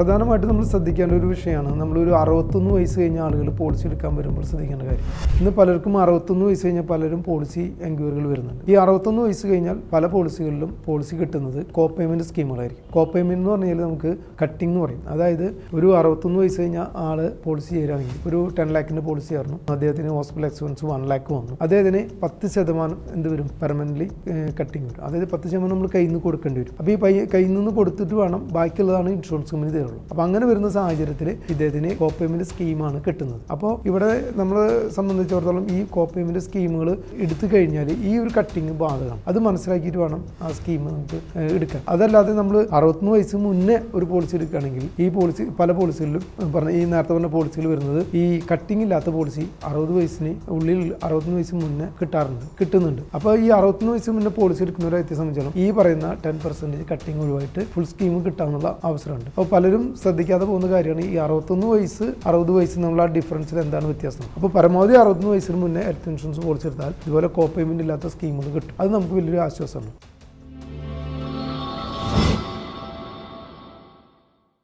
പ്രധാനമായിട്ടും നമ്മൾ ശ്രദ്ധിക്കേണ്ട ഒരു വിഷയമാണ്. നമ്മളൊരു 61 വയസ്സ് കഴിഞ്ഞ ആളുകൾ പോളിസി എടുക്കാൻ വരുമ്പോൾ ശ്രദ്ധിക്കേണ്ട കാര്യം. ഇന്ന് പലർക്കും 61 വയസ്സ് കഴിഞ്ഞാൽ പലരും പോളിസി എൻക്വയറികൾ വരുന്നുണ്ട്. ഈ 61 വയസ്സ് കഴിഞ്ഞാൽ പല പോളിസികളിലും പോളിസി കിട്ടുന്നത് കോ പേയ്മെൻറ്റ് സ്കീമുകളായിരിക്കും. കോ പേയ്മെൻറ്റ് എന്ന് പറഞ്ഞാൽ നമുക്ക് കട്ടിംഗ് എന്ന് പറയും. അതായത് ഒരു 61 വയസ്സ് കഴിഞ്ഞ ആൾ പോളിസി ചെയ്യുകയാണെങ്കിൽ ഒരു 10 ലാഖിൻ്റെ പോളിസി ആയിരുന്നു, അദ്ദേഹത്തിന് ഹോസ്പിറ്റൽ എക്സ്പെൻസ് 1 ലാഖ് വന്നു, അദ്ദേഹത്തിന് 10% എന്ത് വരും, പെർമനൻ്റ്ലി കട്ടിങ് വരും. അതായത് 10% നമ്മൾ കയ്യിൽ നിന്ന് കൊടുക്കേണ്ടി വരും. അപ്പോൾ ഈ കയ്യിൽ നിന്ന് കൊടുത്തിട്ട് വേണം ബാക്കിയുള്ളതാണ് ഇൻഷുറൻസ് കമ്പനി തരുള്ളൂ. അപ്പോൾ അങ്ങനെ വരുന്ന സാഹചര്യത്തിൽ ഇദ്ദേഹത്തിന് കോ പേയ്മെൻറ്റ് സ്കീമാണ് കിട്ടുന്നത്. അപ്പോൾ ഇവിടെ നമ്മളെ സംബന്ധിച്ചിടത്തോളം ഈ കോ പേയ്മെൻറ്റ് സ്കീമുകൾ എടുത്തു കഴിഞ്ഞാൽ ഈ ഒരു കട്ടിങ് ബാധകമാണ്. അത് മനസ്സിലാക്കിയിട്ട് വേണം ആ സ്കീം നമുക്ക് എടുക്കാൻ. അതല്ലാതെ നമ്മൾ 61 വയസ്സ് മുന്നേ ഒരു പോളിസി എടുക്കുകയാണെങ്കിൽ ഈ പോളിസി പല പോളിസികളിലും ഈ നേരത്തെ പറഞ്ഞ പോളിസികൾ വരുന്നത് ഈ കട്ടിങ് ഇല്ലാത്ത പോളിസി 60 വയസ്സിന് ഉള്ളിൽ 61 വയസ്സ് മുന്നേ കിട്ടുന്നുണ്ട്. അപ്പോൾ ഈ 61 വയസ്സ് മുന്നേ പോളിസി എടുക്കുന്നവരെ സംബന്ധിച്ചോളം ഈ പറയുന്ന 10% കട്ടിങ് ഒഴിവായിട്ട് ഫുൾ സ്കീം കിട്ടാനുള്ള അവസരമുണ്ട്. അപ്പോൾ പലരും ശ്രദ്ധിക്കാതെ പോകുന്ന കാര്യമാണ് ഈ 61 വയസ്സ് 60 വയസ്സ് നമ്മൾ ആ ഡിഫറൻസിൽ എന്താണ് വ്യത്യാസം. അപ്പോൾ പരമാവധി 61 വയസ്സിന് മുന്നേ ഹെൽത്ത് ഇൻഷുറൻസ് പോളിസി എടുത്താൽ ഇതുപോലെ കോ പേയ്മെന്റ് ഇല്ലാത്ത സ്കീമുകൾ കിട്ടും. അത് നമുക്ക് വലിയൊരു ആശ്വാസമാണ്.